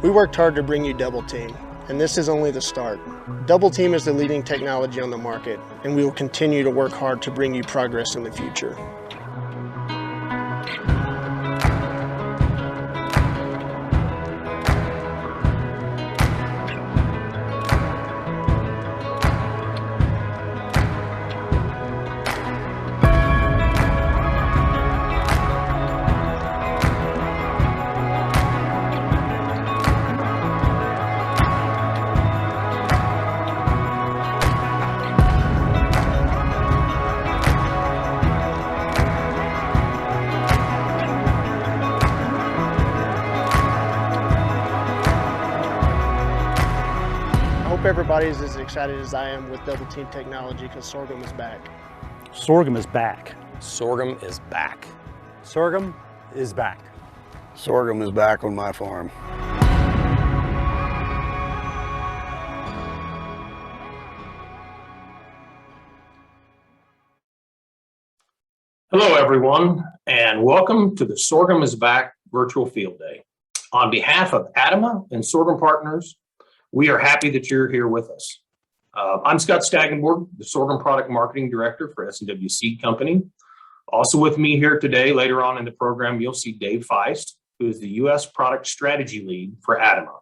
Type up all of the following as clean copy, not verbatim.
We worked hard to bring you Double Team, and this is only the start. Double Team is the leading technology on the market, and we will continue to work hard to bring you progress in the future. I hope everybody's as excited as I am with Double Team technology because sorghum is back. Sorghum is back. Sorghum is back. Sorghum is back. Sorghum is back on my farm. Hello, everyone, and welcome to the Sorghum is Back virtual field day. On behalf of Adama and Sorghum Partners, we are happy that you're here with us. I'm Scott Stagenborg, the Sorghum Product Marketing Director for S&W Seed Company. Also with me here today, later on in the program, you'll see Dave Feist, who is the U.S. Product Strategy Lead for Adama.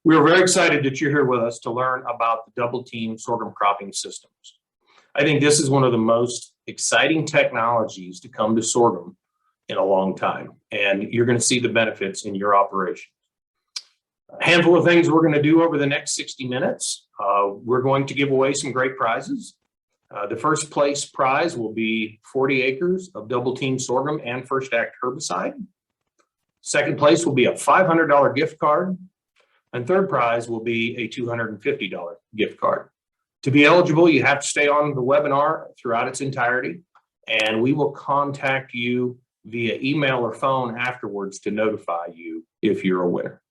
We are very excited that you're here with us to learn about the Double Team sorghum cropping systems. I think this is one of the most exciting technologies to come to sorghum in a long time, and you're going to see the benefits in your operation. A handful of things we're going to do over the next 60 minutes. We're going to give away some great prizes. The first place prize will be 40 acres of Double Team sorghum and First Act herbicide. Second place will be a $500 gift card. And third prize will be a $250 gift card. To be eligible, you have to stay on the webinar throughout its entirety, and we will contact you via email or phone afterwards to notify you if you're a winner.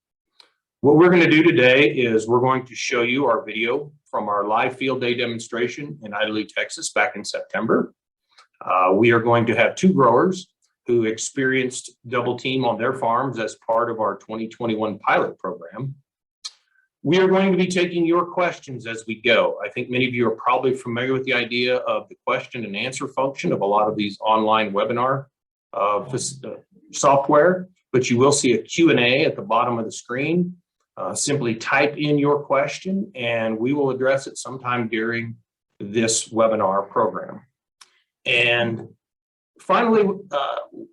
What we're going to do today is we're going to show you our video from our live field day demonstration in Idalou, Texas back in September. We are going to have two growers who experienced Double Team on their farms as part of our 2021 pilot program. We are going to be taking your questions as we go. I think many of you are probably familiar with the idea of the question and answer function of a lot of these online webinar software, but you will see a Q&A at the bottom of the screen. Simply type in your question and we will address it sometime during this webinar program. And finally,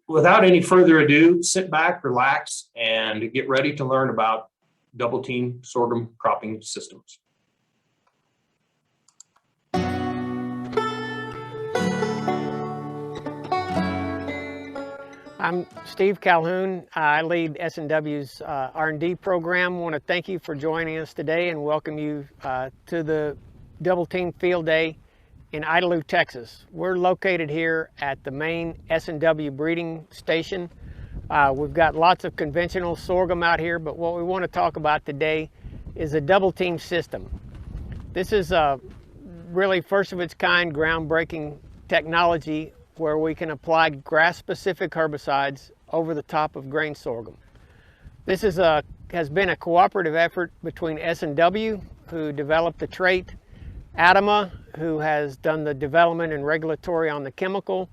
without any further ado, sit back, relax, and get ready to learn about Double Team sorghum cropping systems. I'm Steve Calhoun. I lead S&W's R&D program. I want to thank you for joining us today and welcome you to the Double Team Field Day in Idalou, Texas. We're located here at the main S&W breeding station. We've got lots of conventional sorghum out here, but what we want to talk about today is a Double Team system. This is a really first of its kind, groundbreaking technology where we can apply grass-specific herbicides over the top of grain sorghum. This has been a cooperative effort between S&W, who developed the trait, Adama, who has done the development and regulatory on the chemical,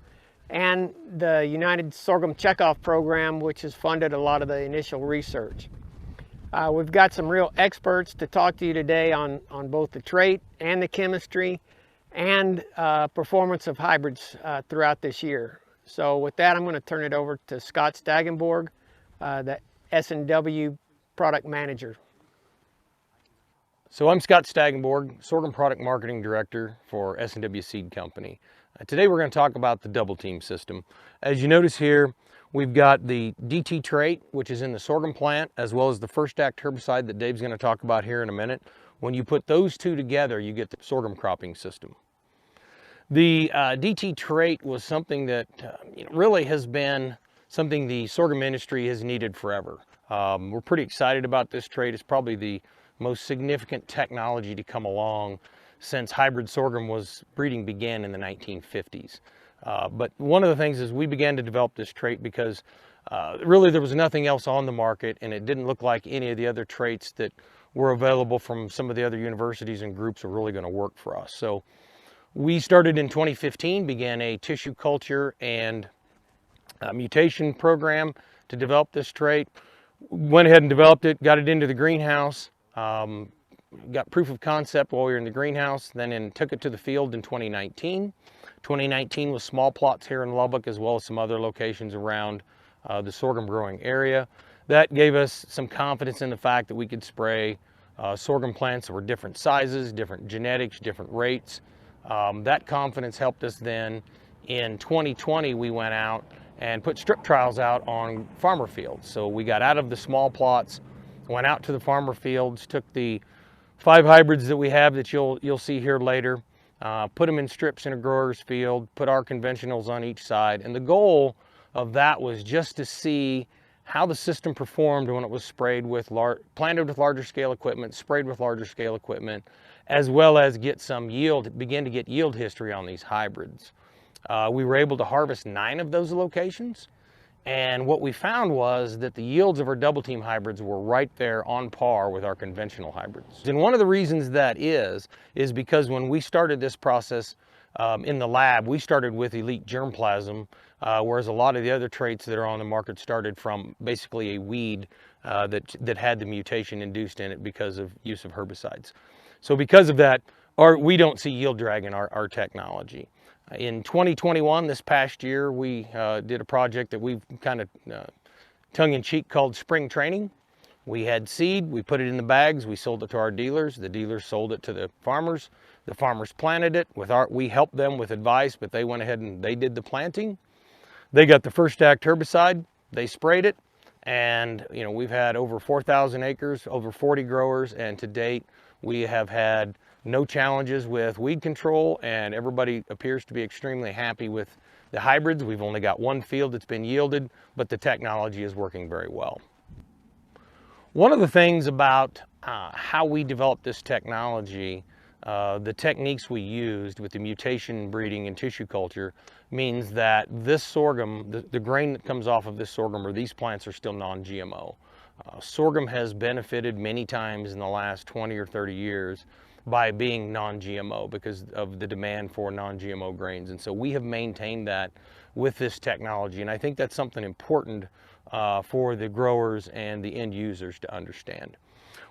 and the United Sorghum Checkoff Program, which has funded a lot of the initial research. We've got some real experts to talk to you today on both the trait and the chemistry and performance of hybrids throughout this year. So with that, I'm going to turn it over to Scott Stagenborg, the S&W product manager. So I'm Scott Stagenborg, Sorghum Product Marketing Director for S&W Seed Company. Today we're going to talk about the Double Team system. As you notice here, we've got the DT trait, which is in the sorghum plant, as well as the First Act herbicide that Dave's going to talk about here in a minute. When you put those two together, you get the sorghum cropping system. The DT trait was something that really has been something the sorghum industry has needed forever. We're pretty excited about this trait. It's probably the most significant technology to come along since hybrid sorghum breeding began in the 1950s. But one of the things is we began to develop this trait because really there was nothing else on the market, and it didn't look like any of the other traits that were available from some of the other universities and groups were really going to work for us. So we started in 2015, began a tissue culture and mutation program to develop this trait. Went ahead and developed it, got it into the greenhouse, got proof of concept while we were in the greenhouse, then took it to the field in 2019. 2019 was small plots here in Lubbock, as well as some other locations around the sorghum growing area. That gave us some confidence in the fact that we could spray sorghum plants that were different sizes, different genetics, different rates. That confidence helped us then. In 2020, we went out and put strip trials out on farmer fields. So we got out of the small plots, went out to the farmer fields, took the 5 hybrids that we have that you'll see here later, put them in strips in a grower's field, put our conventionals on each side. And the goal of that was just to see how the system performed when it was sprayed with planted with larger scale equipment, sprayed with larger scale equipment, as well as get some yield, begin to get yield history on these hybrids. We were able to harvest 9 of those locations, and what we found was that the yields of our double team hybrids were right there on par with our conventional hybrids. And one of the reasons that is because when we started this process in the lab, we started with elite germplasm, whereas a lot of the other traits that are on the market started from basically a weed that had the mutation induced in it because of use of herbicides. So because of that, we don't see yield drag in our technology. In 2021, this past year, we did a project that we've kind of tongue-in-cheek called spring training. We had seed, we put it in the bags, we sold it to our dealers. The dealers sold it to the farmers planted it. We helped them with advice, but they went ahead and they did the planting. They got the first act herbicide, they sprayed it, and we've had over 4,000 acres, over 40 growers, and to date, we have had no challenges with weed control, and everybody appears to be extremely happy with the hybrids. We've only got 1 field that's been yielded, but the technology is working very well. One of the things about how we developed this technology, the techniques we used with the mutation breeding and tissue culture, means that this sorghum, the grain that comes off of this sorghum or these plants are still non-GMO. Sorghum has benefited many times in the last 20 or 30 years by being non-GMO because of the demand for non-GMO grains. And so we have maintained that with this technology. And I think that's something important for the growers and the end users to understand.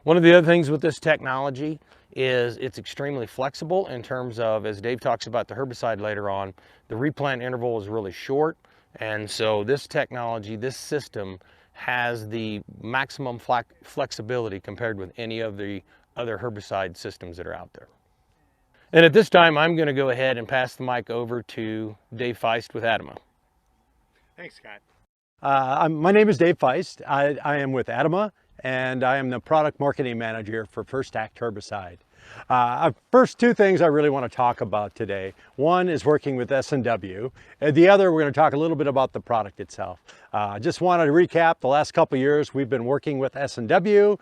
One of the other things with this technology is it's extremely flexible in terms of, as Dave talks about the herbicide later on, the replant interval is really short. And so this technology, this system, has the maximum flexibility compared with any of the other herbicide systems that are out there. And at this time, I'm going to go ahead and pass the mic over to Dave Feist with Adama. Thanks, Scott. My name is Dave Feist. I am with Adama, and I am the product marketing manager for First Act Herbicide. First 2 things I really want to talk about today. One is working with S&W, and the other we're going to talk a little bit about the product itself. Just wanted to recap the last couple of years we've been working with S&W.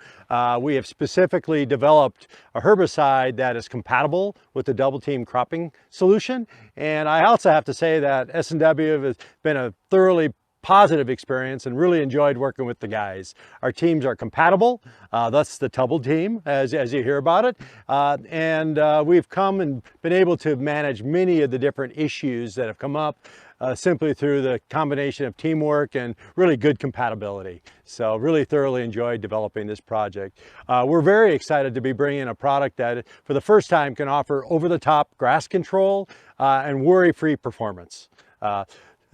We have specifically developed a herbicide that is compatible with the double team cropping solution, and I also have to say that S&W has been a thoroughly positive experience and really enjoyed working with the guys. Our teams are compatible. That's the double team as you hear about it. And we've come and been able to manage many of the different issues that have come up simply through the combination of teamwork and really good compatibility. So really thoroughly enjoyed developing this project. We're very excited to be bringing a product that for the first time can offer over-the-top grass control and worry-free performance.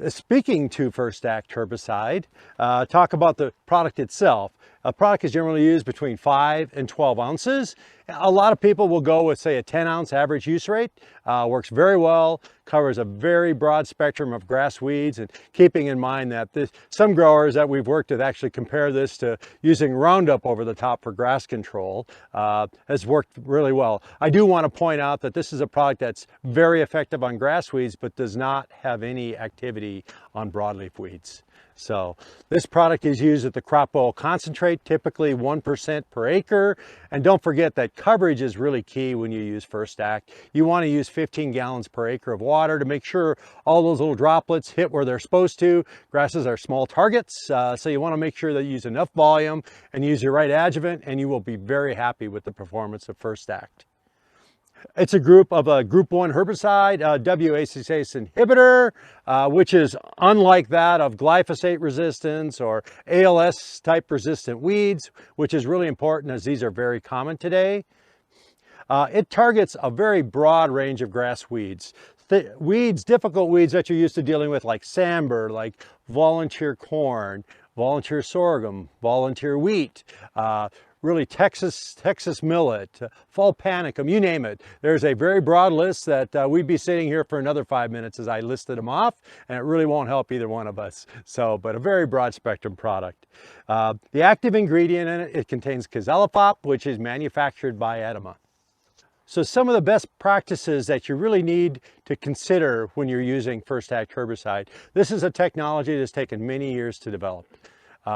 Speaking to First Act Herbicide, talk about the product itself. A product is generally used between 5 and 12 ounces. A lot of people will go with, say, a 10-ounce average use rate. Works very well, covers a very broad spectrum of grass weeds, and keeping in mind that some growers that we've worked with actually compare this to using Roundup over the top for grass control. Has worked really well. I do want to point out that this is a product that's very effective on grass weeds, but does not have any activity on broadleaf weeds. So this product is used at the crop oil concentrate rate, typically 1% per acre. And don't forget that coverage is really key when you use First Act. You want to use 15 gallons per acre of water to make sure all those little droplets hit where they're supposed to. Grasses are small targets, so you want to make sure that you use enough volume and use your right adjuvant, and you will be very happy with the performance of First Act. It's a group of a group 1 herbicide, WACCase inhibitor, which is unlike that of glyphosate resistance or ALS type resistant weeds, which is really important as these are very common today. It targets a very broad range of grass weeds. Difficult weeds that you're used to dealing with, like samber, like volunteer corn, volunteer sorghum, volunteer wheat, really Texas millet, fall panicum, you name it. There's a very broad list that we'd be sitting here for another 5 minutes as I listed them off, and it really won't help either one of us. So, but a very broad spectrum product. The active ingredient in it contains Kazalafop, which is manufactured by Adama. So some of the best practices that you really need to consider when you're using First Act herbicide. This is a technology that's taken many years to develop.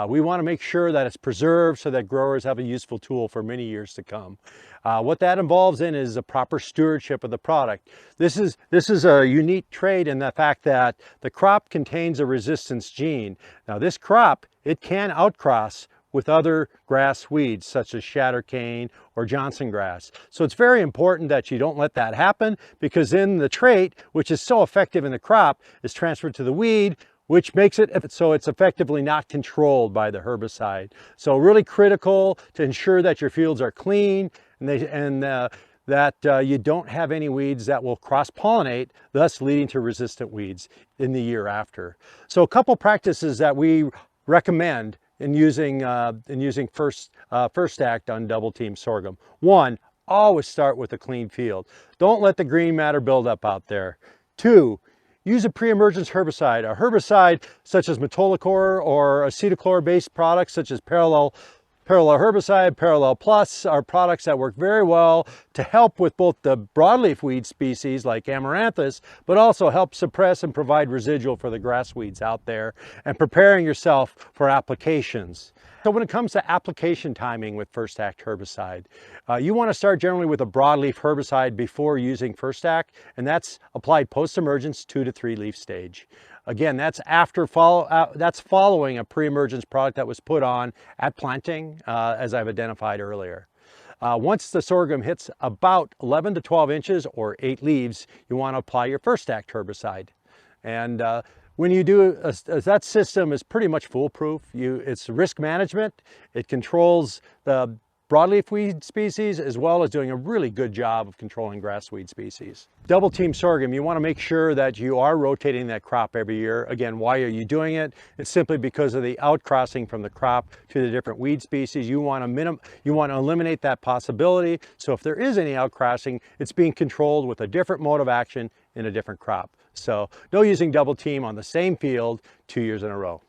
We want to make sure that it's preserved so that growers have a useful tool for many years to come. What that involves in is a proper stewardship of the product. This is a unique trait in the fact that the crop contains a resistance gene. Now this crop, it can outcross with other grass weeds such as shattercane or Johnson grass. So it's very important that you don't let that happen, because then the trait, which is so effective in the crop, is transferred to the weed, which makes it so it's effectively not controlled by the herbicide. So really critical to ensure that your fields are clean and that you don't have any weeds that will cross-pollinate, thus leading to resistant weeds in the year after. So a couple practices that we recommend in using First Act on double team sorghum. One, always start with a clean field. Don't let the green matter build up out there. Two, use a pre-emergence herbicide. A herbicide such as metolachlor or acetochlor-based products such as Parallel herbicide, Parallel Plus are products that work very well to help with both the broadleaf weed species like Amaranthus, but also help suppress and provide residual for the grass weeds out there, and preparing yourself for applications. So when it comes to application timing with First Act herbicide, you want to start generally with a broadleaf herbicide before using First Act, and that's applied post-emergence 2 to 3 leaf stage. Again, that's following a pre-emergence product that was put on at planting, as I've identified earlier. Once the sorghum hits about 11 to 12 inches or 8 leaves, you want to apply your First Act herbicide. And when you do, that system is pretty much foolproof. It's risk management. It controls the broadleaf weed species as well as doing a really good job of controlling grass weed species. Double team sorghum, you want to make sure that you are rotating that crop every year. Again, why are you doing it? It's simply because of the outcrossing from the crop to the different weed species. You want to eliminate that possibility. So if there is any outcrossing, it's being controlled with a different mode of action in a different crop. So no using double team on the same field 2 years in a row.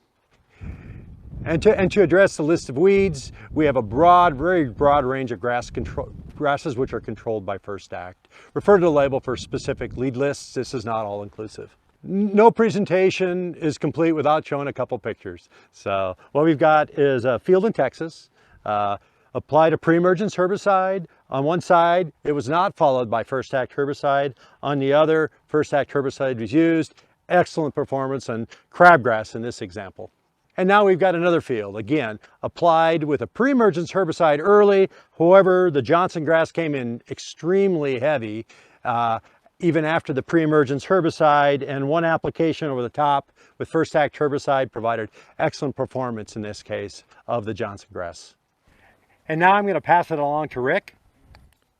And to address the list of weeds, we have a very broad range of grasses which are controlled by First Act. Refer to the label for specific lead lists. This is not all inclusive. No presentation is complete without showing a couple pictures. So what we've got is a field in Texas, applied a pre-emergence herbicide. On one side, it was not followed by First Act herbicide. On the other, First Act herbicide was used. Excellent performance on crabgrass in this example. And now we've got another field, again, applied with a pre-emergence herbicide early. However, the Johnson grass came in extremely heavy, even after the pre-emergence herbicide, and one application over the top with First Act herbicide provided excellent performance in this case of the Johnson grass. And now I'm going to pass it along to Rick.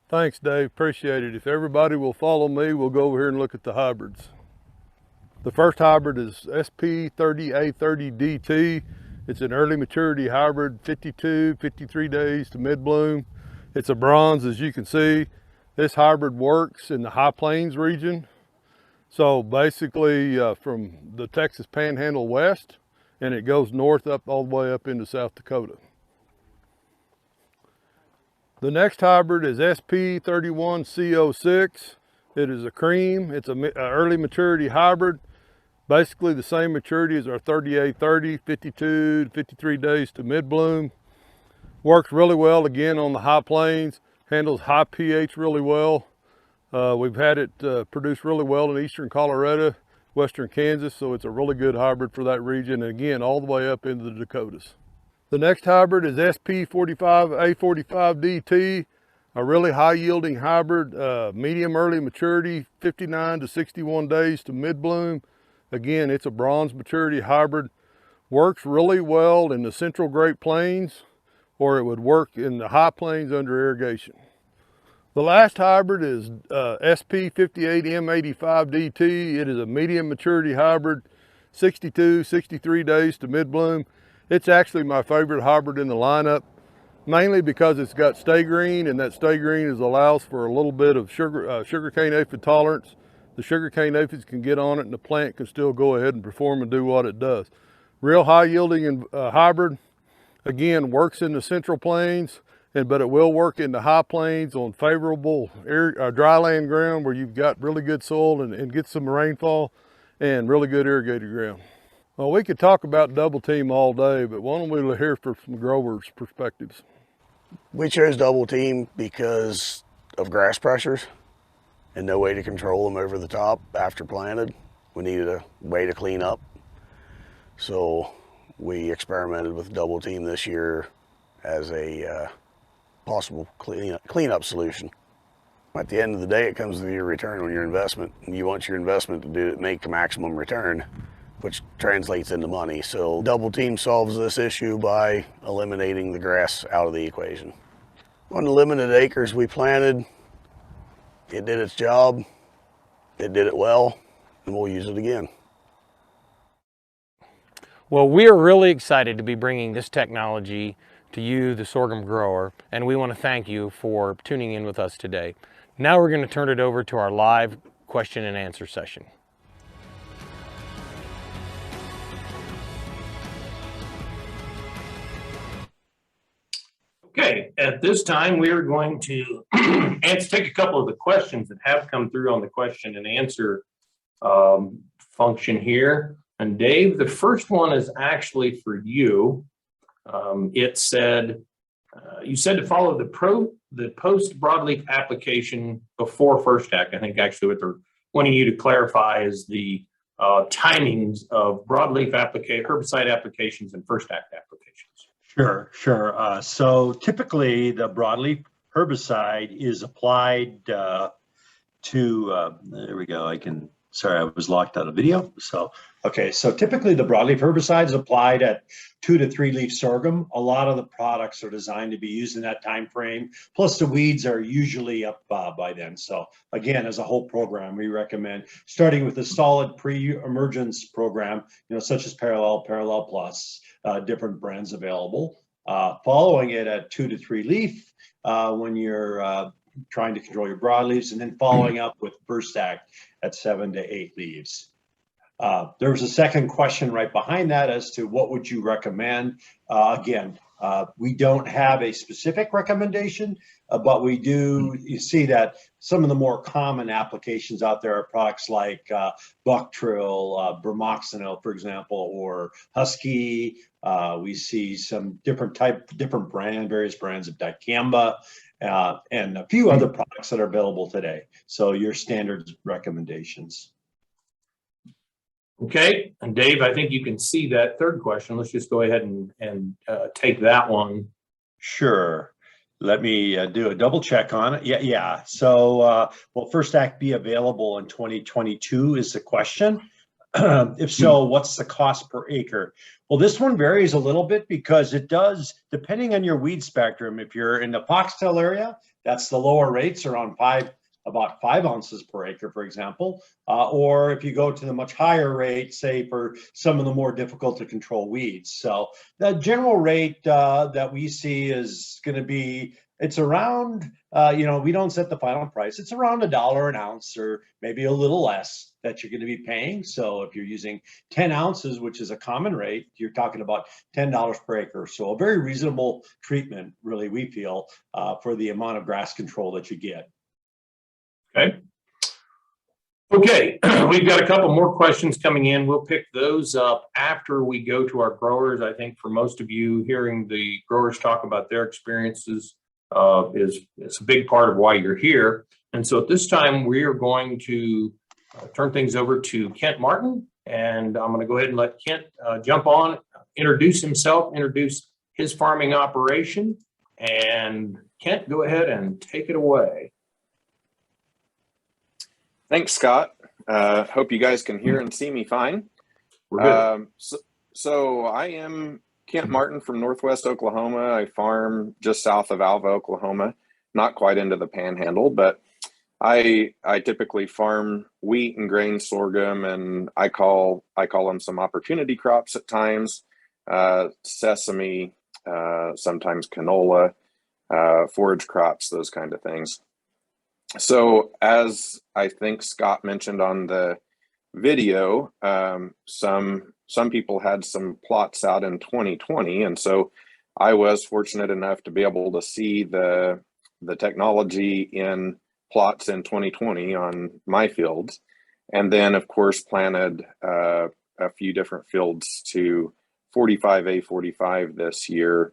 Thanks, Dave. Appreciate it. If everybody will follow me, we'll go over here and look at the hybrids. The first hybrid is SP30A30DT. It's an early maturity hybrid, 53 days to mid-bloom. It's a bronze, as you can see. This hybrid works in the High Plains region. So basically from the Texas Panhandle west, and it goes north up all the way up into South Dakota. The next hybrid is SP31CO6. It is a cream. It's an early maturity hybrid. Basically the same maturity as our 3830, 52 to 53 days to mid-bloom. Works really well again on the high plains, handles high pH really well. We've had it produce really well in eastern Colorado, western Kansas, so it's a really good hybrid for that region, and again, all the way up into the Dakotas. The next hybrid is SP45A45DT, a really high yielding hybrid, medium early maturity, 59 to 61 days to mid-bloom. Again, it's a bronze maturity hybrid. Works really well in the central Great Plains, or it would work in the high plains under irrigation. The last hybrid is SP58M85DT. It is a medium maturity hybrid, 62, 63 days to mid-bloom. It's actually my favorite hybrid in the lineup, mainly because it's got stay green, and that stay green allows for a little bit of sugarcane aphid tolerance. The sugarcane aphids can get on it and the plant can still go ahead and perform and do what it does. Real high yielding hybrid. Again, works in the central plains, but it will work in the high plains on favorable dry land ground where you've got really good soil and get some rainfall and really good irrigated ground. Well, we could talk about double team all day, but why don't we hear from some growers' perspectives? We chose double team because of grass pressures and no way to control them over the top after planted. We needed a way to clean up. So we experimented with double team this year as a possible cleanup solution. At the end of the day, it comes to your return on your investment, and you want your investment to make the maximum return, which translates into money. So double team solves this issue by eliminating the grass out of the equation. On the limited acres we planted, it did its job, it did it well, and we'll use it again. Well, we are really excited to be bringing this technology to you, the sorghum grower, and we want to thank you for tuning in with us today. Now we're going to turn it over to our live question and answer session. Okay, at this time, we are going to take a couple of the questions that have come through on the question and answer function here. And Dave, the first one is actually for you. It said, you said to follow the post broadleaf application before first act. I think actually what they're wanting you to clarify is the timings of broadleaf herbicide applications and first act applications. Sure. So typically the broadleaf herbicide is applied there we go. Sorry, I was locked out of video. So typically the broadleaf herbicide is applied at 2 to 3 leaf sorghum. A lot of the products are designed to be used in that time frame. Plus the weeds are usually up by then. So again, as a whole program, we recommend starting with a solid pre-emergence program, such as Parallel Plus, different brands available. Following it at 2 to 3 leaf when you're trying to control your broadleaves, and then following up with first act at 7 to 8 leaves. There was a second question right behind that as to what would you recommend. We don't have a specific recommendation, but we do see that some of the more common applications out there are products like Bucktrill, Bromoxynil, for example, or Husky. We see some various brands of dicamba, and a few other products that are available today. So your standard recommendations. Okay, and Dave, I think you can see that third question. Let's just go ahead and take that one. Sure. Let me do a double check on it. Yeah. So will first act be available in 2022 is the question. If so, what's the cost per acre? Well, this one varies a little bit because it does, depending on your weed spectrum. If you're in the foxtail area, that's the lower rates, around about 5 ounces per acre, for example. Or if you go to the much higher rate, say for some of the more difficult to control weeds. So the general rate that we see is going to be, it's around, we don't set the final price. It's around $1 an ounce, or maybe a little less, that you're going to be paying. So if you're using 10 ounces, which is a common rate, you're talking about $10 per acre. So a very reasonable treatment, really, we feel, for the amount of grass control that you get. Okay. Okay, we've got a couple more questions coming in. We'll pick those up after we go to our growers. I think for most of you, hearing the growers talk about their experiences is a big part of why you're here. And so at this time, we are going to turn things over to Kent Martin, and I'm going to go ahead and let Kent jump on, introduce himself, introduce his farming operation. And Kent, go ahead and take it away. Thanks, Scott. Hope you guys can hear and see me fine. We're good. So I am Kent Martin from Northwest Oklahoma. I farm just south of Alva, Oklahoma, not quite into the panhandle, but I typically farm wheat and grain sorghum, and I call them some opportunity crops at times, sesame, sometimes canola, forage crops, those kind of things. So as I think Scott mentioned on the video, some people had some plots out in 2020, and so I was fortunate enough to be able to see the technology in plots in 2020 on my fields, and then of course planted a few different fields to 45A45 this year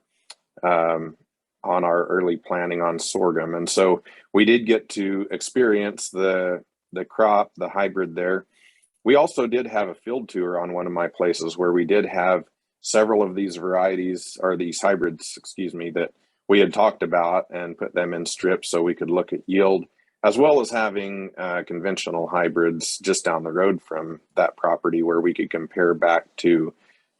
on our early planting on sorghum. And so we did get to experience the crop, the hybrid there. We also did have a field tour on one of my places where we did have several of these varieties, or these hybrids, excuse me, that we had talked about and put them in strips so we could look at yield, as well as having conventional hybrids just down the road from that property where we could compare back to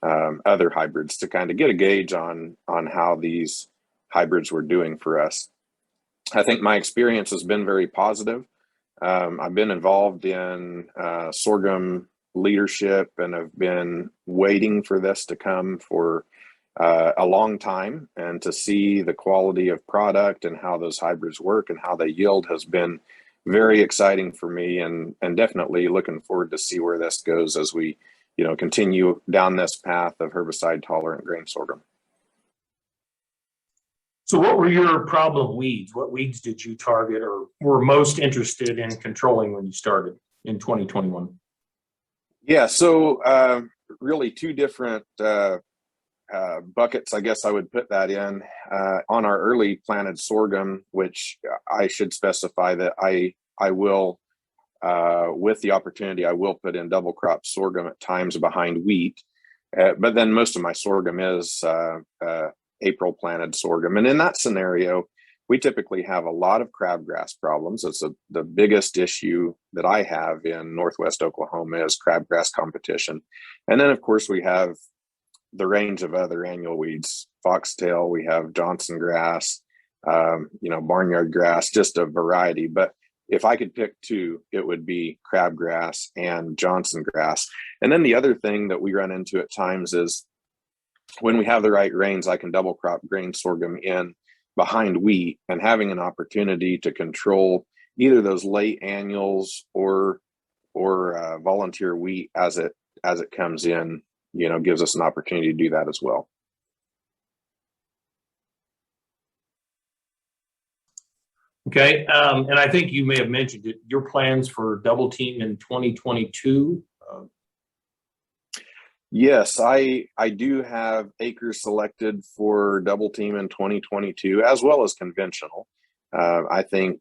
other hybrids to kind of get a gauge on how these hybrids were doing for us. I think my experience has been very positive. I've been involved in sorghum leadership and have been waiting for this to come for a long time, and to see the quality of product and how those hybrids work and how they yield has been very exciting for me, and definitely looking forward to see where this goes as we continue down this path of herbicide tolerant grain sorghum. So what were your problem weeds? What weeds did you target or were most interested in controlling when you started in 2021? Yeah, so really two different buckets, I guess I would put that in. On our early planted sorghum, which I should specify that I will, with the opportunity, I will put in double crop sorghum at times behind wheat. But then most of my sorghum is April planted sorghum. And in that scenario, we typically have a lot of crabgrass problems. It's the biggest issue that I have in Northwest Oklahoma is crabgrass competition. And then of course we have the range of other annual weeds, foxtail, we have Johnson grass, barnyard grass, just a variety. But if I could pick two, it would be crabgrass and Johnson grass. And then the other thing that we run into at times is when we have the right rains, I can double crop grain sorghum in behind wheat, and having an opportunity to control either those late annuals or volunteer wheat as it comes in, gives us an opportunity to do that as well. Okay, and I think you may have mentioned it, your plans for double team in 2022. Yes, I do have acres selected for double team in 2022, as well as conventional. I think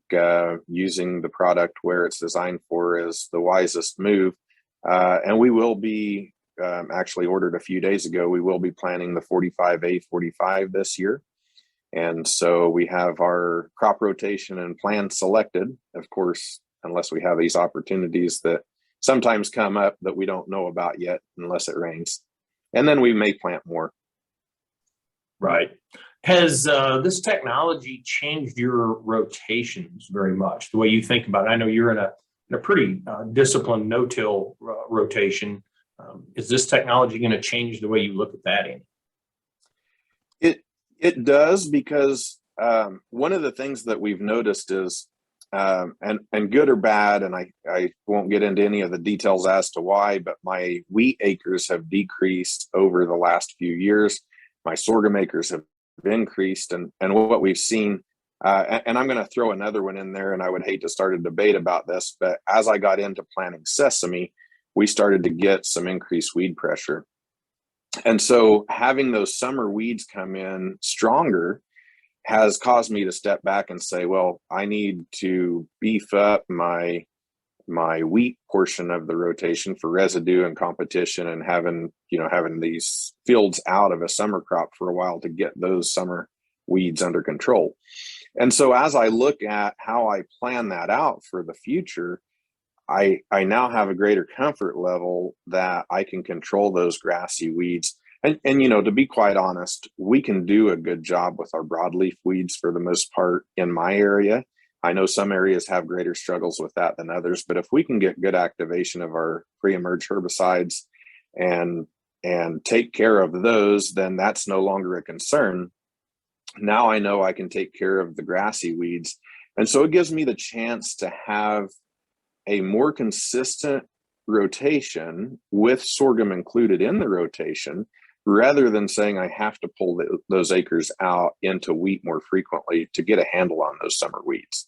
using the product where it's designed for is the wisest move. And we will be, actually ordered a few days ago, we will be planting the 45A45 this year. And so we have our crop rotation and plan selected, of course, unless we have these opportunities that sometimes come up that we don't know about yet unless it rains. And then we may plant more. Right. Has this technology changed your rotations very much, the way you think about it? I know you're in a pretty disciplined no-till rotation. Is this technology going to change the way you look at that, Andy? It does, because one of the things that we've noticed is, and good or bad, and I won't get into any of the details as to why, but my wheat acres have decreased over the last few years. My sorghum acres have increased, and what we've seen And I'm going to throw another one in there, and I would hate to start a debate about this, but as I got into planting sesame, we started to get some increased weed pressure. And so having those summer weeds come in stronger has caused me to step back and say, well, I need to beef up my wheat portion of the rotation for residue and competition, and having these fields out of a summer crop for a while to get those summer weeds under control. And so as I look at how I plan that out for the future, I now have a greater comfort level that I can control those grassy weeds. And to be quite honest, we can do a good job with our broadleaf weeds for the most part in my area. I know some areas have greater struggles with that than others, but if we can get good activation of our pre-emerge herbicides and take care of those, then that's no longer a concern. Now I know I can take care of the grassy weeds. And so it gives me the chance to have a more consistent rotation with sorghum included in the rotation, rather than saying I have to pull those acres out into wheat more frequently to get a handle on those summer weeds.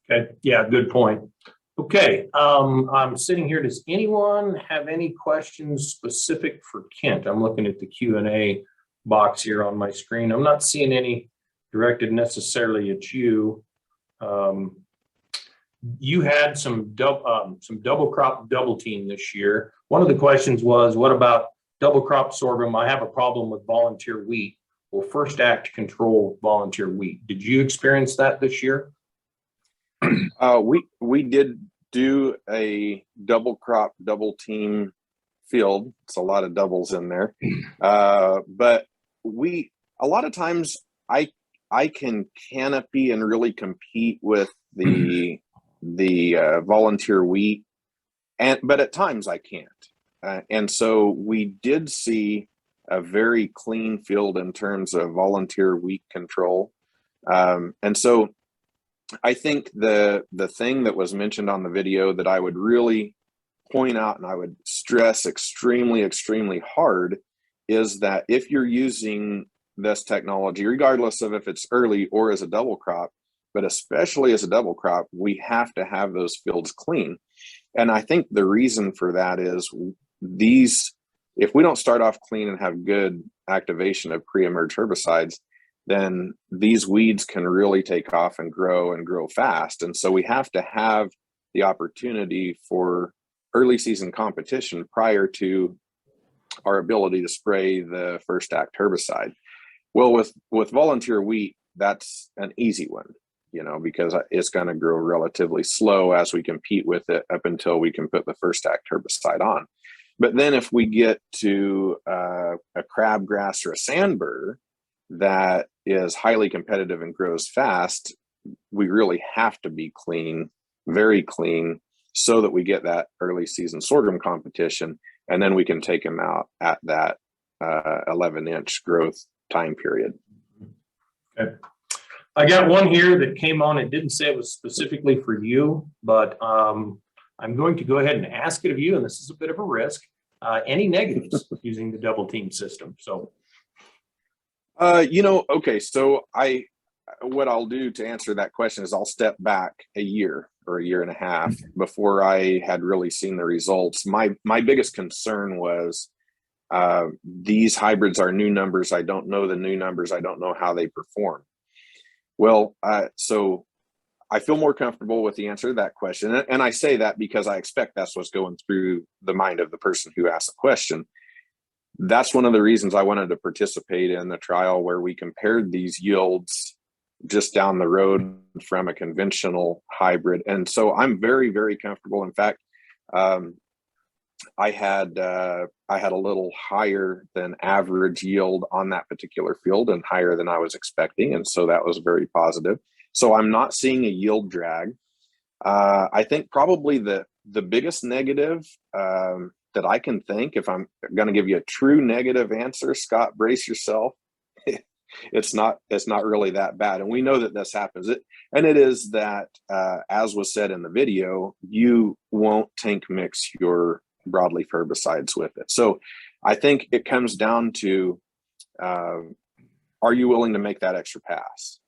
Okay, yeah, good point. Okay, I'm sitting here. Does anyone have any questions specific for Kent? I'm looking at the Q&A box here on my screen. I'm not seeing any directed necessarily at you. You had some double crop double team this year. One of the questions was, what about double crop sorghum? I have a problem with volunteer wheat. Will First Act control volunteer wheat? Did you experience that this year? We did do a double crop double team field. It's a lot of doubles in there, but a lot of times I can canopy and really compete with the volunteer wheat, but at times I can't. And so we did see a very clean field in terms of volunteer wheat control. And so I think the thing that was mentioned on the video that I would really point out and I would stress extremely, extremely hard is that if you're using this technology, regardless of if it's early or as a double crop, but especially as a double crop, we have to have those fields clean. And I think the reason for that is if we don't start off clean and have good activation of pre-emerge herbicides, then these weeds can really take off and grow fast. And so we have to have the opportunity for early season competition prior to our ability to spray the First Act herbicide. Well, with volunteer wheat, that's an easy one, because it's going to grow relatively slow as we compete with it up until we can put the First Act herbicide on. But then if we get to a crabgrass or a sandbur that is highly competitive and grows fast, we really have to be clean, very clean, so that we get that early season sorghum competition, and then we can take them out at that 11-inch growth time period. Okay. I got one here that came on. It didn't say it was specifically for you, but I'm going to go ahead and ask it of you, and this is a bit of a risk. Any negatives using the double team system? So okay, so what I'll do to answer that question is I'll step back a year or a year and a half before I had really seen the results. My biggest concern was these hybrids are new numbers. I don't know the new numbers. I don't know how they perform. Well, so I feel more comfortable with the answer to that question. And I say that because I expect that's what's going through the mind of the person who asked the question. That's one of the reasons I wanted to participate in the trial where we compared these yields just down the road from a conventional hybrid. And so I'm very, very comfortable. In fact, I had a little higher than average yield on that particular field and higher than I was expecting. And so that was very positive. So I'm not seeing a yield drag. I think probably the biggest negative that I can think, if I'm going to give you a true negative answer, Scott, brace yourself. It's not really that bad. And we know that this happens. It is that, as was said in the video, you won't tank mix your broadleaf herbicides with it. So I think it comes down to, are you willing to make that extra pass?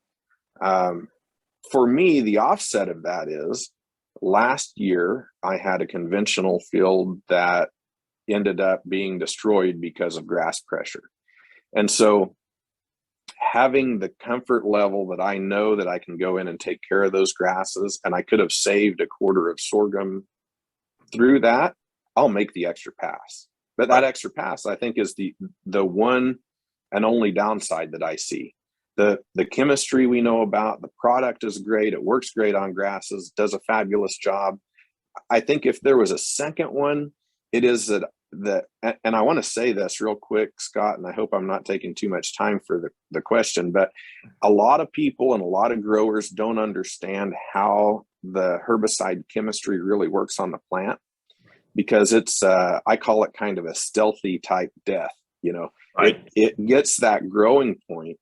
For me, the offset of that is last year I had a conventional field that ended up being destroyed because of grass pressure. And so having the comfort level that I know that I can go in and take care of those grasses, and I could have saved a quarter of sorghum through that, I'll make the extra pass. But that extra pass, I think, is the one and only downside that I see. The chemistry we know about, the product is great. It works great on grasses, does a fabulous job. I think if there was a second one, it is that, and I want to say this real quick, Scott, and I hope I'm not taking too much time for the question, but a lot of people and a lot of growers don't understand how the herbicide chemistry really works on the plant, because it's, I call it kind of a stealthy type death. You know, Right. It gets that growing point.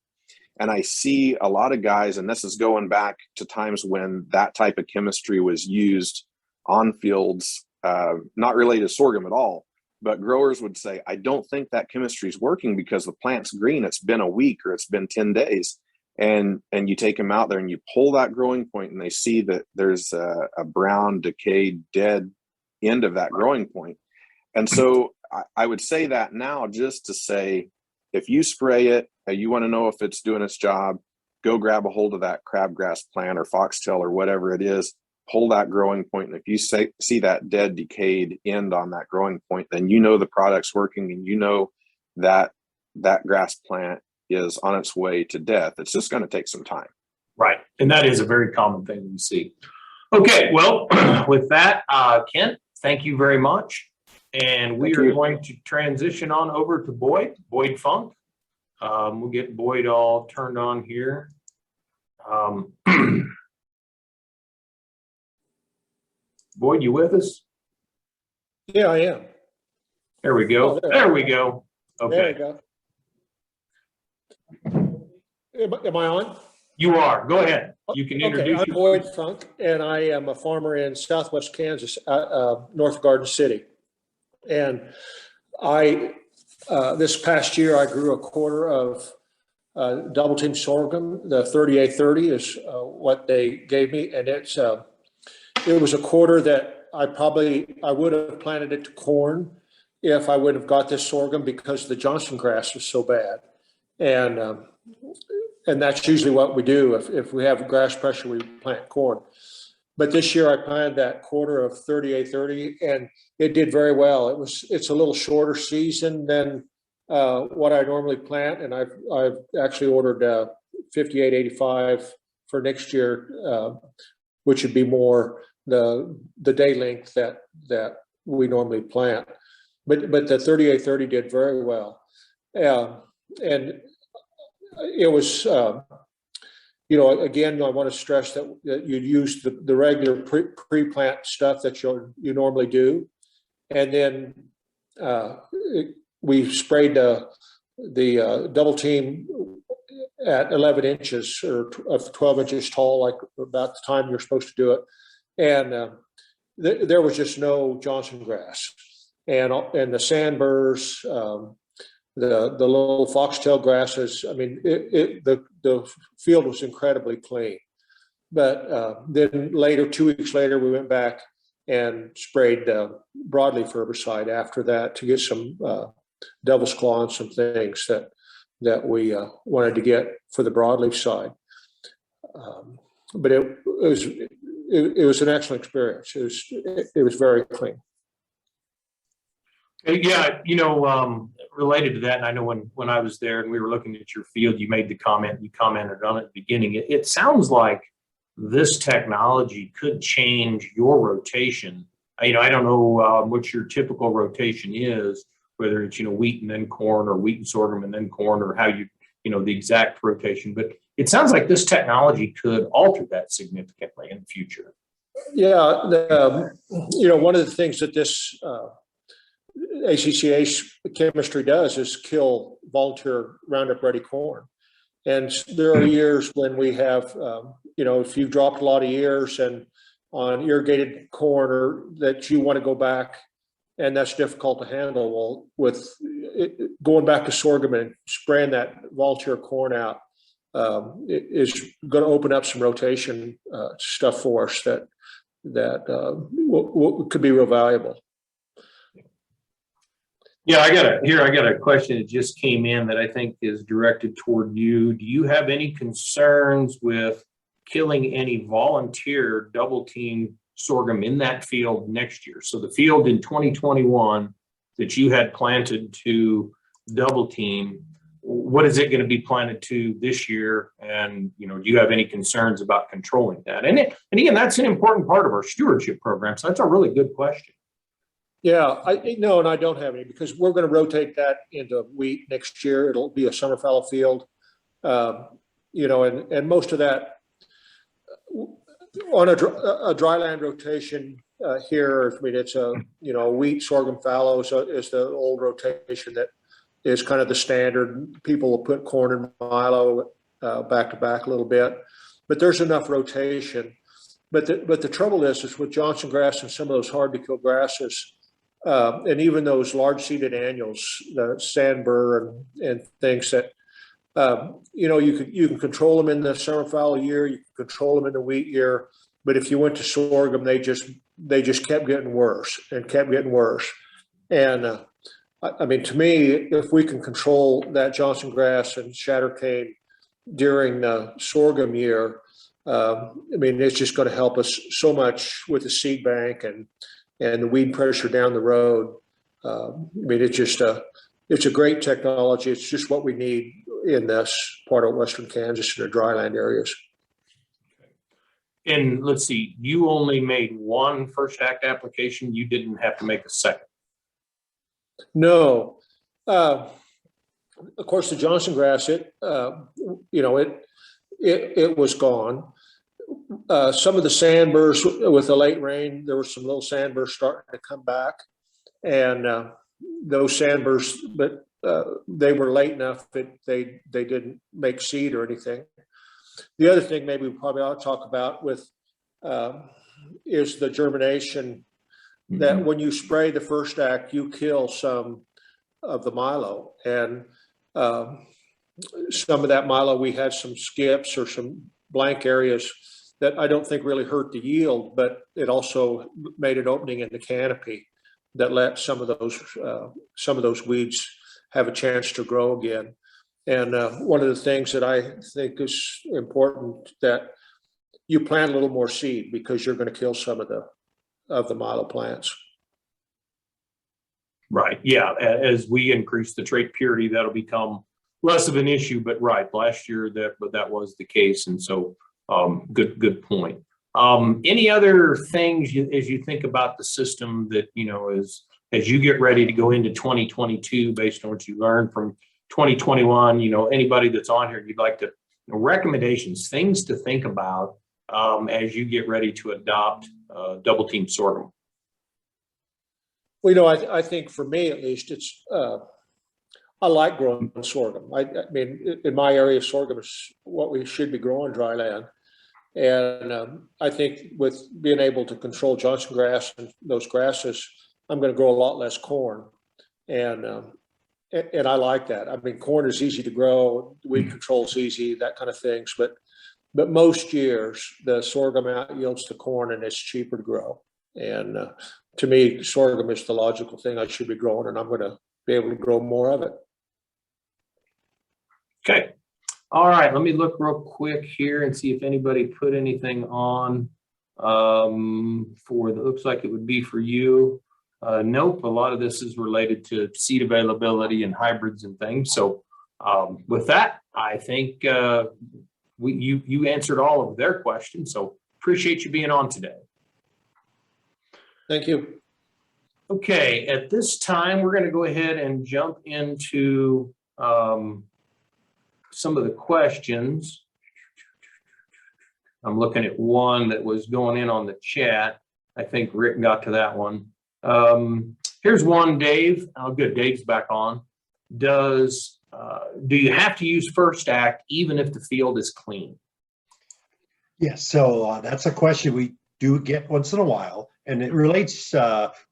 And I see a lot of guys, and this is going back to times when that type of chemistry was used on fields, not related to sorghum at all, but growers would say, I don't think that chemistry is working because the plant's green. It's been a week or it's been 10 days. And you take them out there and you pull that growing point and they see that there's a brown, decayed, dead end of that growing point. And so I would say that now just to say, if you spray it, you want to know if it's doing its job, go grab a hold of that crabgrass plant or foxtail or whatever it is, pull that growing point. And if you see that dead, decayed end on that growing point, then you know the product's working and you know that that grass plant is on its way to death. It's just going to take some time. Right. And that is a very common thing we see. Okay. Well, with that, Kent, thank you very much. And we are going to transition on over to Boyd Funk. We'll get Boyd all turned on here. Boyd, you with us? Yeah, I am. There we go. Oh, there we go. Okay. There you go. Am I on? You are. Go ahead. You can introduce I'm Boyd Funk, and I am a farmer in Southwest Kansas, North Garden City. And I, this past year, I grew a quarter of double team sorghum. The 3830 is what they gave me, and it was a quarter that I would have planted it to corn if I would have got this sorghum, because the Johnson grass was so bad. And that's usually what we do. If we have grass pressure, we plant corn. But this year I planted that quarter of 3830 and it did very well. It's a little shorter season than what I normally plant. And I've actually ordered 5885 for next year, which would be more the day length that we normally plant. But the 3830 did very well. And it was, again, I want to stress that you use the regular pre-plant stuff that you normally do. And then we sprayed the double team at 11 inches or 12 inches tall, like about the time you're supposed to do it. And there was just no Johnson grass. And the sandburrs, the little foxtail grasses. I mean, the field was incredibly clean. But then later, 2 weeks later, we went back and sprayed broadleaf herbicide after that to get some devil's claw and some things that we wanted to get for the broadleaf side. But it was an excellent experience. It was very clean. Yeah, related to that, and I know when I was there and we were looking at your field, you made the comment, you commented on it at the beginning. It sounds like this technology could change your rotation. I don't know what your typical rotation is, whether it's, wheat and then corn, or wheat and sorghum and then corn, or how the exact rotation. But it sounds like this technology could alter that significantly in the future. Yeah, one of the things that this ACCA chemistry does is kill volunteer Roundup Ready corn. And there are years when we have, if you've dropped a lot of ears and on irrigated corn, or that you want to go back, and that's difficult to handle. Well, with going back to sorghum and spraying that volunteer corn out, is going to open up some rotation stuff for us that could be real valuable. Yeah, I got a question that just came in that I think is directed toward you. Do you have any concerns with killing any volunteer double team sorghum in that field next year? So the field in 2021 that you had planted to double team, what is it going to be planted to this year? And, you know, do you have any concerns about controlling that? And again, that's an important part of our stewardship program. So that's a really good question. Yeah, no, and I don't have any, because we're going to rotate that into wheat next year. It'll be a summer fallow field, you know, and most of that on a dryland rotation here. I mean, it's a, you know, wheat, sorghum, fallow is the old rotation that is kind of the standard. People will put corn and milo back to back a little bit, but there's enough rotation. But the trouble is with Johnson grass and some of those hard to kill grasses, and even those large seeded annuals, the sandbur and things that, you know, you can control them in the summer fallow year, you can control them in the wheat year, but if you went to sorghum, they just kept getting worse and kept getting worse. And I mean, to me, if we can control that Johnson grass and shatter cane during the sorghum year, I mean, it's just going to help us so much with the seed bank and the weed pressure down the road. I mean, it's a great technology. It's just what we need in this part of Western Kansas and the dryland areas. And let's see, you only made one first act application. You didn't have to make a second. No. Of course, the Johnson grass, you know, it was gone. Some of the sandburs with the late rain, there were some little sandburs starting to come back, and those sandburs, but they were late enough that they didn't make seed or anything. The other thing maybe we probably ought to talk about with is the germination. That when you spray the first act, you kill some of the milo, and some of that milo, we had some skips or some blank areas that I don't think really hurt the yield, but it also made an opening in the canopy that let some of those weeds have a chance to grow again. And one of the things that I think is important, that you plant a little more seed, because you're going to kill some of the milo plants. Right. Yeah. As we increase the trait purity, that'll become less of an issue. But right, last year that was the case, and so good point. Any other things as you think about the system that, you know, as you get ready to go into 2022, based on what you learned from 2021, you know, anybody that's on here, you'd like to, you know, recommendations, things to think about as you get ready to adopt double team sorghum? Well, you know, I think for me at least, it's I like growing sorghum. I mean, in my area, sorghum is what we should be growing dry land. And I think with being able to control Johnson grass and those grasses, I'm going to grow a lot less corn. And I like that. I mean, corn is easy to grow, weed control is easy, that kind of things. But most years, the sorghum out yields the corn, and it's cheaper to grow. And to me, sorghum is the logical thing I should be growing, and I'm going to be able to grow more of it. Okay. All right. Let me look real quick here and see if anybody put anything on for that looks like it would be for you. Nope. A lot of this is related to seed availability and hybrids and things. So with that, I think you answered all of their questions. So appreciate you being on today. Thank you. Okay. At this time, we're going to go ahead and jump into some of the questions. I'm looking at one that was going in on the chat. I think Rick got to that one. Here's one, Dave. Oh, good. Dave's back on. Do you have to use First Act even if the field is clean? Yes. So that's a question we do get once in a while, and it relates.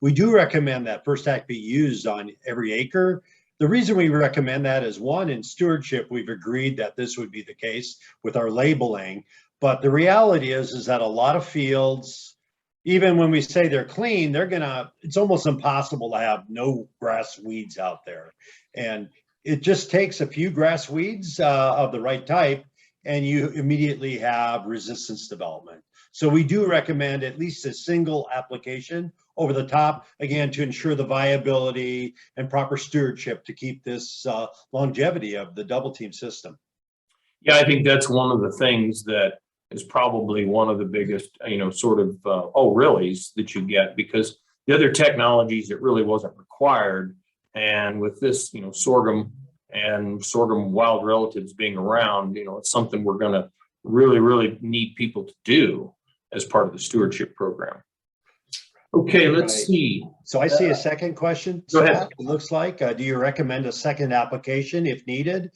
We do recommend that First Act be used on every acre. The reason we recommend that is, one, in stewardship, we've agreed that this would be the case with our labeling. But the reality is that a lot of fields, even when we say they're clean, it's almost impossible to have no grass weeds out there. And it just takes a few grass weeds of the right type, and you immediately have resistance development. So we do recommend at least a single application over the top, again, to ensure the viability and proper stewardship to keep this longevity of the double team system. Yeah, I think that's one of the things that is probably one of the biggest, sort of, oh, reallys that you get, because the other technologies, it really wasn't required. And with this, sorghum and sorghum wild relatives being around, it's something we're going to really, really need people to do as part of the stewardship program. Okay, let's see. So I see a second question. Go ahead. It looks like, do you recommend a second application if needed?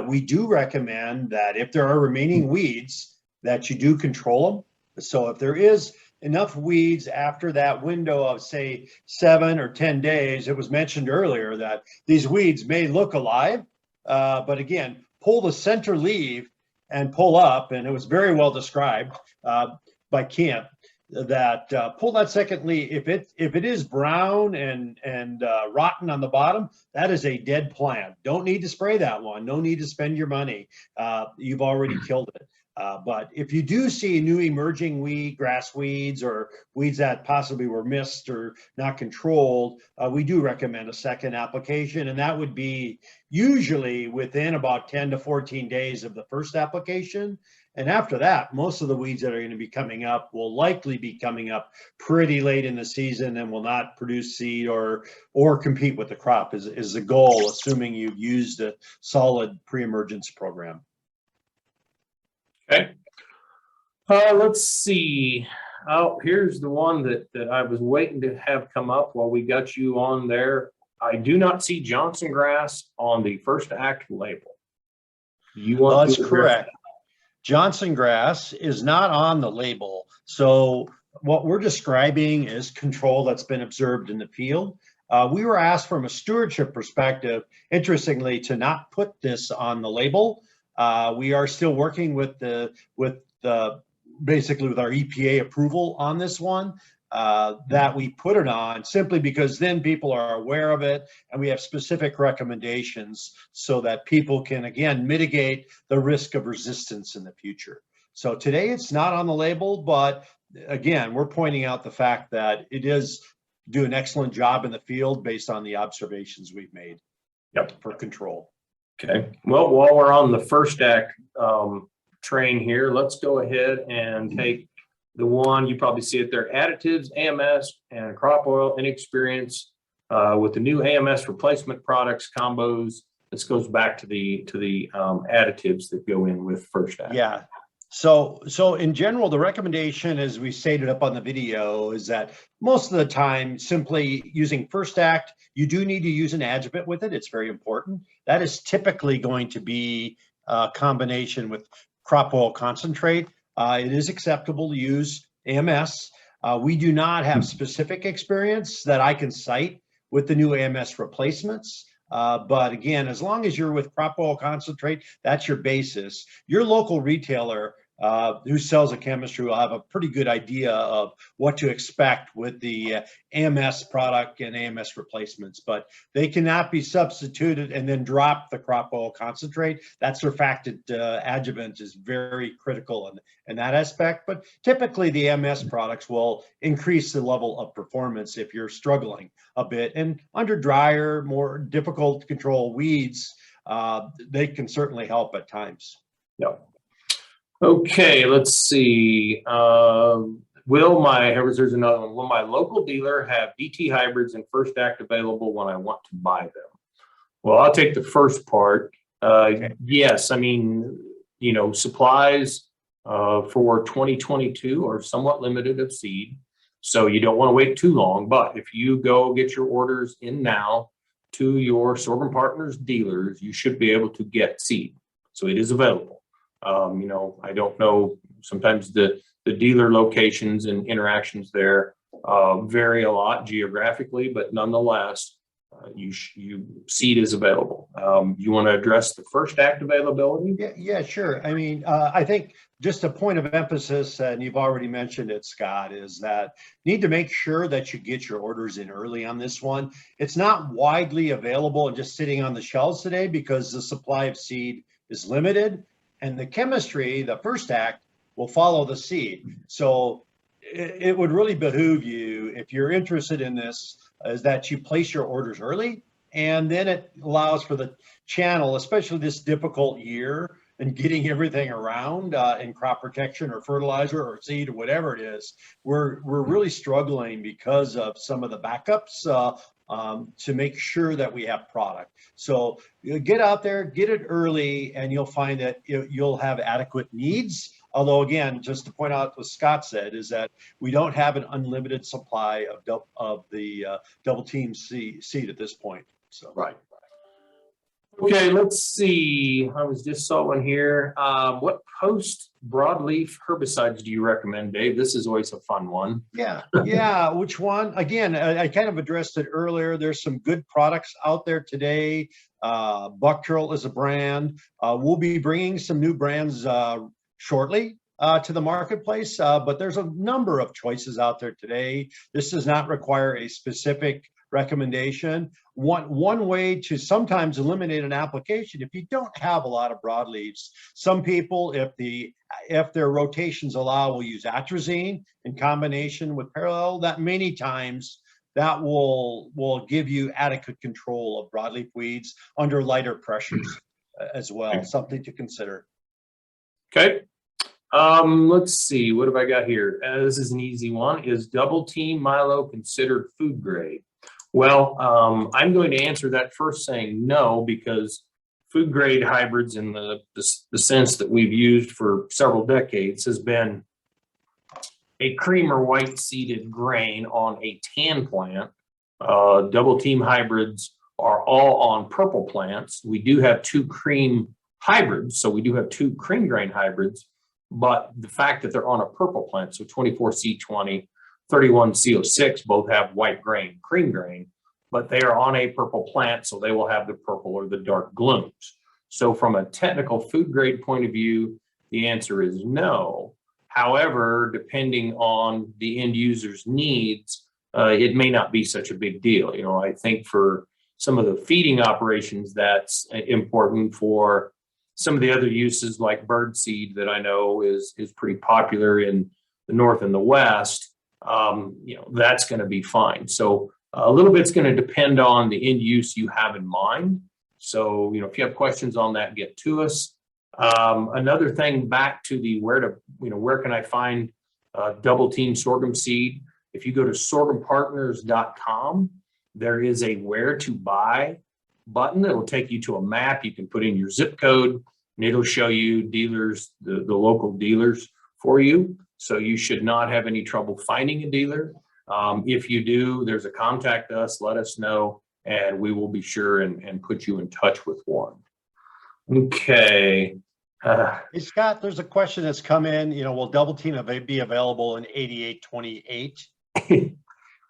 We do recommend that if there are remaining weeds, that you do control them. So if there is enough weeds after that window of, say, 7 or 10 days, it was mentioned earlier that these weeds may look alive, but again, pull the center leaf and pull up, and it was very well described by Kent, that pull that second leaf. If it is brown and rotten on the bottom, that is a dead plant. Don't need to spray that one. No need to spend your money. You've already killed it. But if you do see new emerging grass weeds or weeds that possibly were missed or not controlled, we do recommend a second application, and that would be usually within about 10 to 14 days of the first application. And after that, most of the weeds that are going to be coming up will likely be coming up pretty late in the season and will not produce seed or compete with the crop is the goal, assuming you've used a solid pre-emergence program. Okay. Let's see. Oh, here's the one that I was waiting to have come up while we got you on there. I do not see Johnson grass on the First Act label. You want That's correct. Johnson grass is not on the label. So what we're describing is control that's been observed in the field. We were asked from a stewardship perspective, interestingly, to not put this on the label. We are still working with basically with our EPA approval on this one, that we put it on simply because then people are aware of it, and we have specific recommendations so that people can, again, mitigate the risk of resistance in the future. So today it's not on the label, but again, we're pointing out the fact that it is do an excellent job in the field based on the observations we've made. Yep. For control. Okay. Well, while we're on the First Act train here, let's go ahead and take the one, you probably see it there, additives, AMS, and crop oil inexperience with the new AMS replacement products, combos. This goes back to the additives that go in with First Act. Yeah. So in general, the recommendation, as we stated up on the video, is that most of the time, simply using First Act, you do need to use an adjuvant with it. It's very important. That is typically going to be a combination with crop oil concentrate. It is acceptable to use AMS. We do not have specific experience that I can cite with the new AMS replacements. But again, as long as you're with crop oil concentrate, that's your basis. Your local retailer who sells a chemistry will have a pretty good idea of what to expect with the AMS product and AMS replacements, but they cannot be substituted and then drop the crop oil concentrate. That surfactant adjuvant is very critical in that aspect, but typically the AMS products will increase the level of performance if you're struggling a bit. And under drier, more difficult to control weeds, they can certainly help at times. Yeah. Okay, let's see. There's another one. Will my local dealer have DT hybrids and First Act available when I want to buy them? Well, I'll take the first part. Okay. Yes, I mean, supplies for 2022 are somewhat limited of seed, so you don't want to wait too long. But if you go get your orders in now to your Sorghum Partners dealers, you should be able to get seed. So it is available. I don't know, sometimes the dealer locations and interactions there vary a lot geographically, but nonetheless, seed is available. You want to address the first act availability? Yeah, sure. I mean, I think just a point of emphasis, and you've already mentioned it, Scott, is that you need to make sure that you get your orders in early on this one. It's not widely available and just sitting on the shelves today because the supply of seed is limited, and the chemistry, the first act, will follow the seed. So it would really behoove you, if you're interested in this, is that you place your orders early, and then it allows for the channel, especially this difficult year and getting everything around in crop protection or fertilizer or seed or whatever it is. We're really struggling because of some of the backups to make sure that we have product. So get out there, get it early, and you'll find that you'll have adequate needs. Although again, just to point out what Scott said, is that we don't have an unlimited supply of the double team seed at this point. So right. Okay, let's see. I was just saw one here. What post broadleaf herbicides do you recommend, Dave? This is always a fun one. Yeah. Which one? Again, I kind of addressed it earlier. There's some good products out there today. Buckturl is a brand. We'll be bringing some new brands shortly to the marketplace, but there's a number of choices out there today. This does not require a specific recommendation. One way to sometimes eliminate an application, if you don't have a lot of broadleaves, some people, if their rotations allow, will use atrazine in combination with parallel. That many times that will give you adequate control of broadleaf weeds under lighter pressures as well. Something to consider. Okay. Let's see, what have I got here? This is an easy one. Is double team Milo considered food grade? Well, I'm going to answer that first saying no, because food grade hybrids in the sense that we've used for several decades has been a cream or white seeded grain on a tan plant. Double team hybrids are all on purple plants. We do have two cream hybrids, so we do have two cream grain hybrids, but the fact that they're on a purple plant, so 24C20, 31C06, both have white grain, cream grain, but they are on a purple plant, so they will have the purple or the dark glooms. So from a technical food grade point of view, the answer is no. However, depending on the end user's needs, it may not be such a big deal. You know, I think for some of the feeding operations, that's important. For some of the other uses like bird seed that I know is pretty popular in the North and the West, you know, that's going to be fine. So a little bit's going to depend on the end use you have in mind. So, you know, if you have questions on that, get to us. Another thing, back to the where can I find double team sorghum seed? If you go to sorghumpartners.com, there is a where to buy button that will take you to a map. You can put in your zip code and it'll show you dealers, the local dealers for you. So you should not have any trouble finding a dealer. If you do, there's a contact us, let us know, and we will be sure and put you in touch with one. Okay. Hey, Scott, there's a question that's come in, you know, will double team be available in 8828?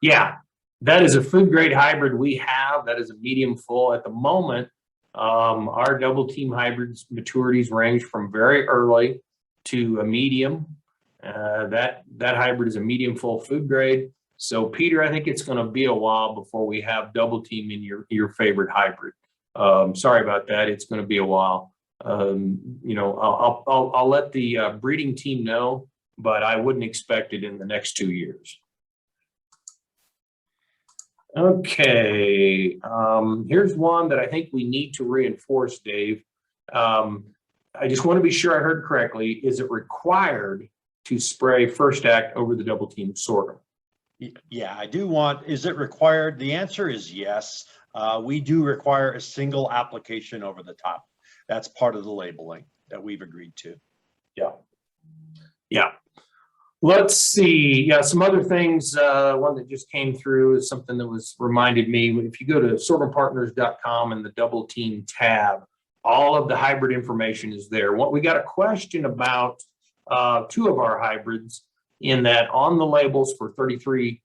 Yeah, that is a food grade hybrid we have. That is a medium full at the moment. Our double team hybrids maturities range from very early to a medium. That hybrid is a medium full food grade. So Peter, I think it's going to be a while before we have double team in your favorite hybrid. Sorry about that. It's going to be a while. You know, I'll let the breeding team know, but I wouldn't expect it in the next 2 years. Okay, here's one that I think we need to reinforce, Dave. I just want to be sure I heard correctly. Is it required to spray first act over the double team sorghum? Yeah, I do want, is it required? The answer is yes. We do require a single application over the top. That's part of the labeling that we've agreed to. Yeah. Yeah. Let's see. Yeah, some other things. One that just came through is something that was reminded me. If you go to sorghumpartners.com and the double team tab, all of the hybrid information is there. What we got a question about two of our hybrids, in that on the labels for 33A30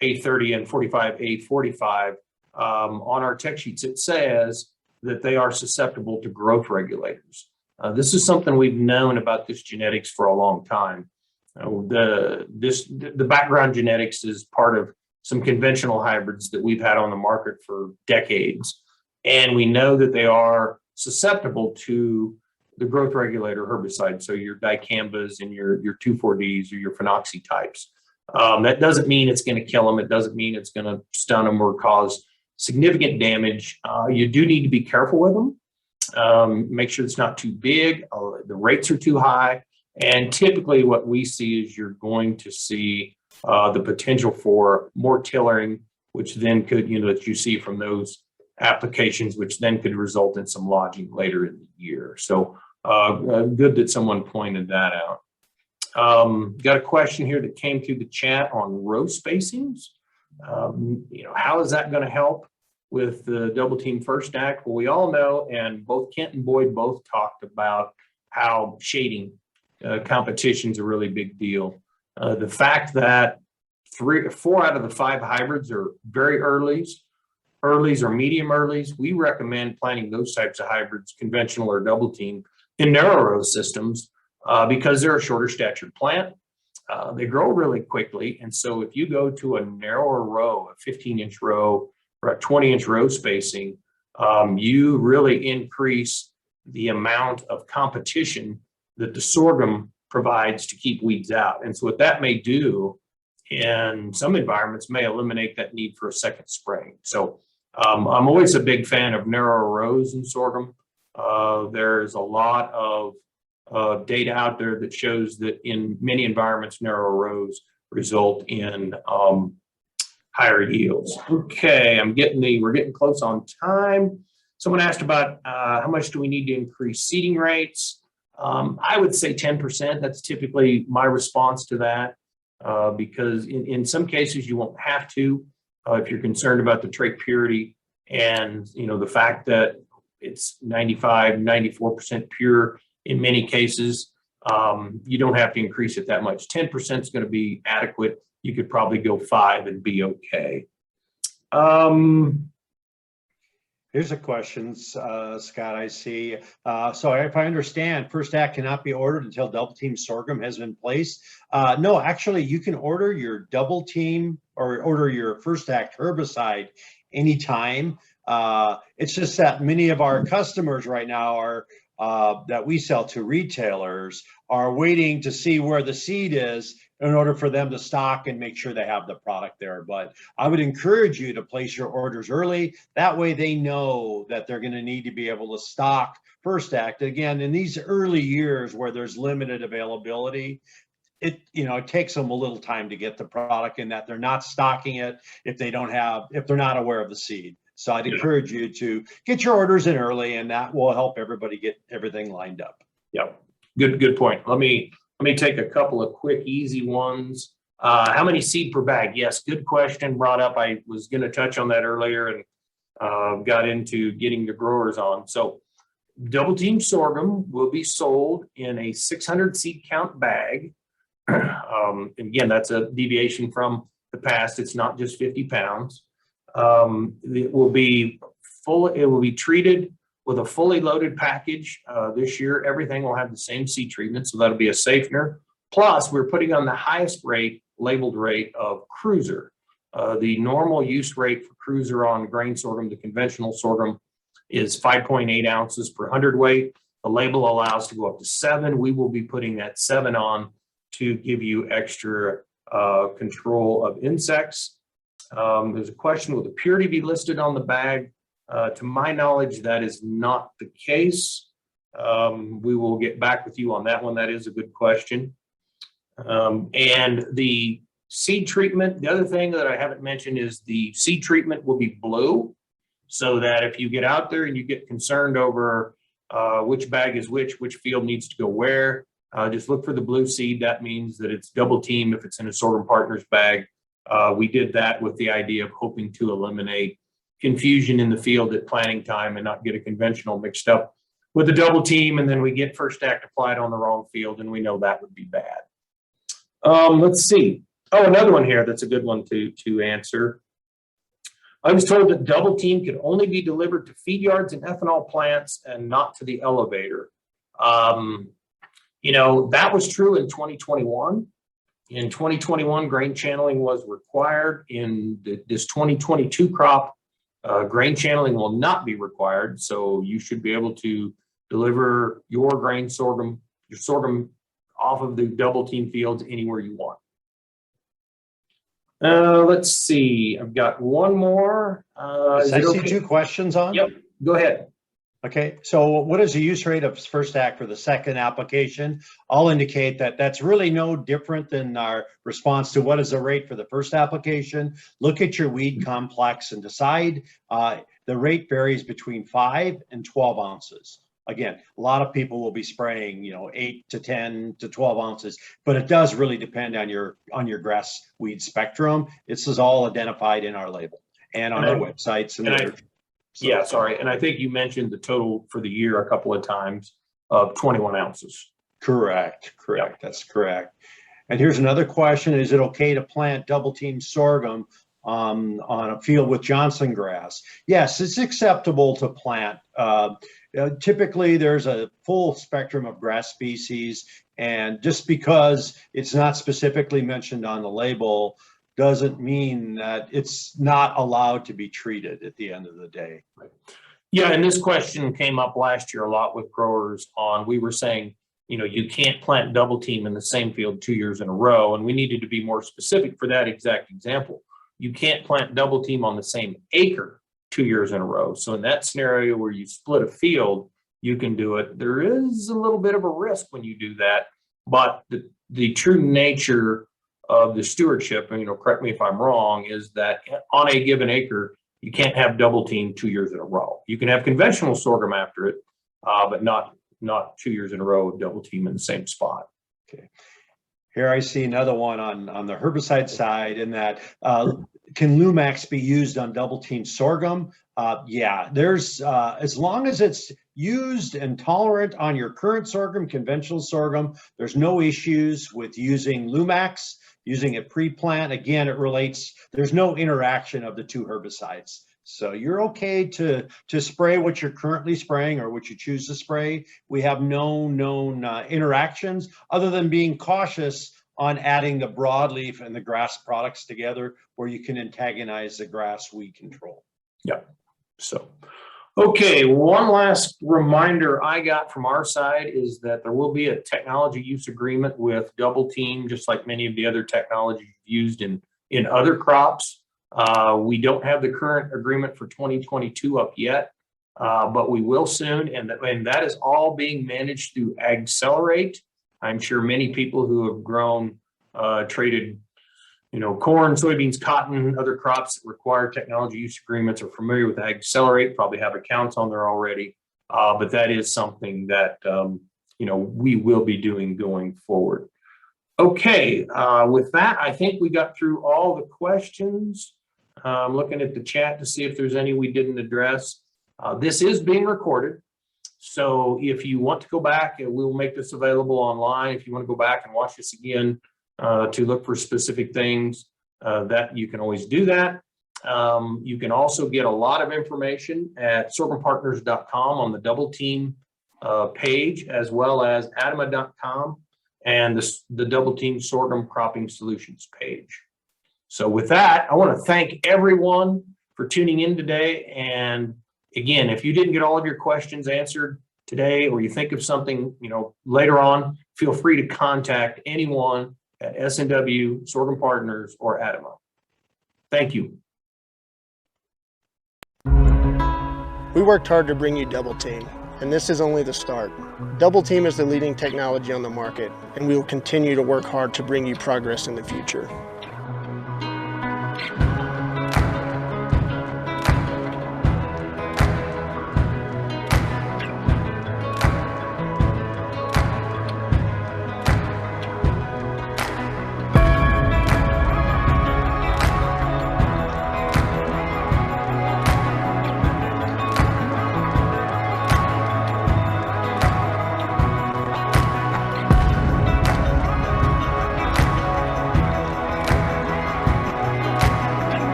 and 45A45, on our tech sheets, it says that they are susceptible to growth regulators. This is something we've known about this genetics for a long time. The background genetics is part of some conventional hybrids that we've had on the market for decades. And we know that they are susceptible to the growth regulator herbicide. So your dicambas and your 2,4-Ds or your phenoxy types. That doesn't mean it's going to kill them. It doesn't mean it's going to stun them or cause significant damage. You do need to be careful with them. Make sure it's not too big. The rates are too high. And typically what we see is you're going to see the potential for more tillering, which then could, that you see from those applications, which then could result in some lodging later in the year. So good that someone pointed that out. Got a question here that came through the chat on row spacings. How is that going to help with the double team first act? Well, we all know, and both Kent and Boyd both talked about how shading competition is a really big deal. The fact that 3 or 4 out of the 5 hybrids are very earlies or medium earlies, we recommend planting those types of hybrids, conventional or double team, in narrow row systems because they're a shorter statured plant. They grow really quickly. And so if you go to a narrower row, a 15-inch row or a 20-inch row spacing, you really increase the amount of competition that the sorghum provides to keep weeds out. And so what that may do in some environments may eliminate that need for a second spraying. So I'm always a big fan of narrow rows in sorghum. There's a lot of data out there that shows that in many environments, narrow rows result in higher yields. Okay, we're getting close on time. Someone asked about how much do we need to increase seeding rates? I would say 10%. That's typically my response to that because in some cases you won't have to if you're concerned about the trait purity and the fact that it's 95, 94% pure in many cases. You don't have to increase it that much. 10% is going to be adequate. You could probably go 5 and be okay. Here's a question, Scott, I see. So if I understand, First Act cannot be ordered until double team sorghum has been placed. No, actually, you can order your double team or order your First Act herbicide anytime. It's just that many of our customers right now are that we sell to retailers are waiting to see where the seed is in order for them to stock and make sure they have the product there. But I would encourage you to place your orders early. That way they know that they're going to need to be able to stock First Act. Again, in these early years where there's limited availability, it takes them a little time to get the product in that they're not stocking it if they're not aware of the seed. So I'd encourage you to get your orders in early, and that will help everybody get everything lined up. Yeah, good point. Let me take a couple of quick, easy ones. How many seed per bag? Yes, good question brought up. I was going to touch on that earlier and got into getting the growers on. So double team sorghum will be sold in a 600 seed count bag. Again, that's a deviation from the past. It's not just 50 pounds. It will be treated with a fully loaded package. This year, everything will have the same seed treatment, so that'll be a safener. Plus, we're putting on the highest labeled rate of Cruiser. The normal use rate for Cruiser on grain sorghum, the conventional sorghum, is 5.8 ounces per hundredweight. The label allows to go up to 7. We will be putting that 7 on to give you extra control of insects. There's a question, will the purity be listed on the bag? To my knowledge, that is not the case. We will get back with you on that one. That is a good question. And the seed treatment, the other thing that I haven't mentioned is the seed treatment will be blue, so that if you get out there and you get concerned over which bag is which field needs to go where, just look for the blue seed. That means that it's double team if it's in a Sorghum Partners bag. We did that with the idea of hoping to eliminate confusion in the field at planting time and not get a conventional mixed up with the double team, and then we get First Act applied on the wrong field, and we know that would be bad. Let's see. Oh, another one here that's a good one to answer. I was told that Double Team could only be delivered to feed yards and ethanol plants and not to the elevator. You know, that was true in 2021. In 2021, grain channeling was required. In this 2022 crop, grain channeling will not be required. So you should be able to deliver your sorghum off of the Double Team fields anywhere you want. Let's see, I've got one more. I see two questions on. Yep, go ahead. Okay, so what is the use rate of First Act for the second application? I'll indicate that that's really no different than our response to what is the rate for the first application. Look at your weed complex and decide. The rate varies between 5 and 12 ounces. Again, a lot of people will be spraying, you know, 8 to 10 to 12 ounces, but it does really depend on your grass weed spectrum. This is all identified in our label and on our websites. Yeah, sorry. And I think you mentioned the total for the year a couple of times of 21 ounces. Correct. That's correct. And here's another question. Is it okay to plant Double Team sorghum on a field with Johnson grass? Yes, it's acceptable to plant. Typically, there's a full spectrum of grass species, and just because it's not specifically mentioned on the label doesn't mean that it's not allowed to be treated at the end of the day. Right. Yeah, and this question came up last year a lot with growers we were saying, you know, you can't plant Double Team in the same field 2 years in a row, and we needed to be more specific for that exact example. You can't plant Double Team on the same acre 2 years in a row. So in that scenario where you split a field, you can do it. There is a little bit of a risk when you do that, but the true nature of the stewardship, and, you know, correct me if I'm wrong, is that on a given acre, you can't have Double Team 2 years in a row. You can have conventional sorghum after it, but not 2 years in a row of Double Team in the same spot. Okay. Here I see another one on the herbicide side, in that can Lumax be used on Double Team sorghum? Yeah, there's as long as it's used and tolerant on your current sorghum, conventional sorghum, there's no issues with using Lumax, using it pre-plant. Again, it relates, there's no interaction of the two herbicides. So you're okay to spray what you're currently spraying or what you choose to spray. We have no known interactions other than being cautious on adding the broadleaf and the grass products together, where you can antagonize the grass weed control. Yeah. So, okay, one last reminder I got from our side is that there will be a technology use agreement with Double Team, just like many of the other technologies used in other crops. We don't have the current agreement for 2022 up yet, but we will soon, and that is all being managed through Accelerate. I'm sure many people who have grown, traded, you know, corn, soybeans, cotton, other crops that require technology use agreements are familiar with Accelerate, probably have accounts on there already, but that is something that, you know, we will be doing going forward. Okay, with that, I think we got through all the questions. I'm looking at the chat to see if there's any we didn't address. This is being recorded, so if you want to go back, we'll make this available online. If you want to go back and watch this again to look for specific things, that you can always do that. You can also get a lot of information at sorghumpartners.com on the Double Team page, as well as adama.com and the Double Team Sorghum Cropping Solutions page. So with that, I want to thank everyone for tuning in today. And again, if you didn't get all of your questions answered today, or you think of something, you know, later on, feel free to contact anyone at S&W, Sorghum Partners, or Adama. Thank you. We worked hard to bring you Double Team, and this is only the start. Double Team is the leading technology on the market, and we will continue to work hard to bring you progress in the future.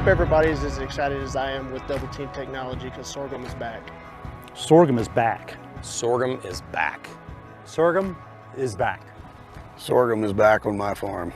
everybody's as excited as I am with Double Team technology because sorghum is back. Sorghum is back. Sorghum is back. Sorghum is back. Sorghum is back on my farm.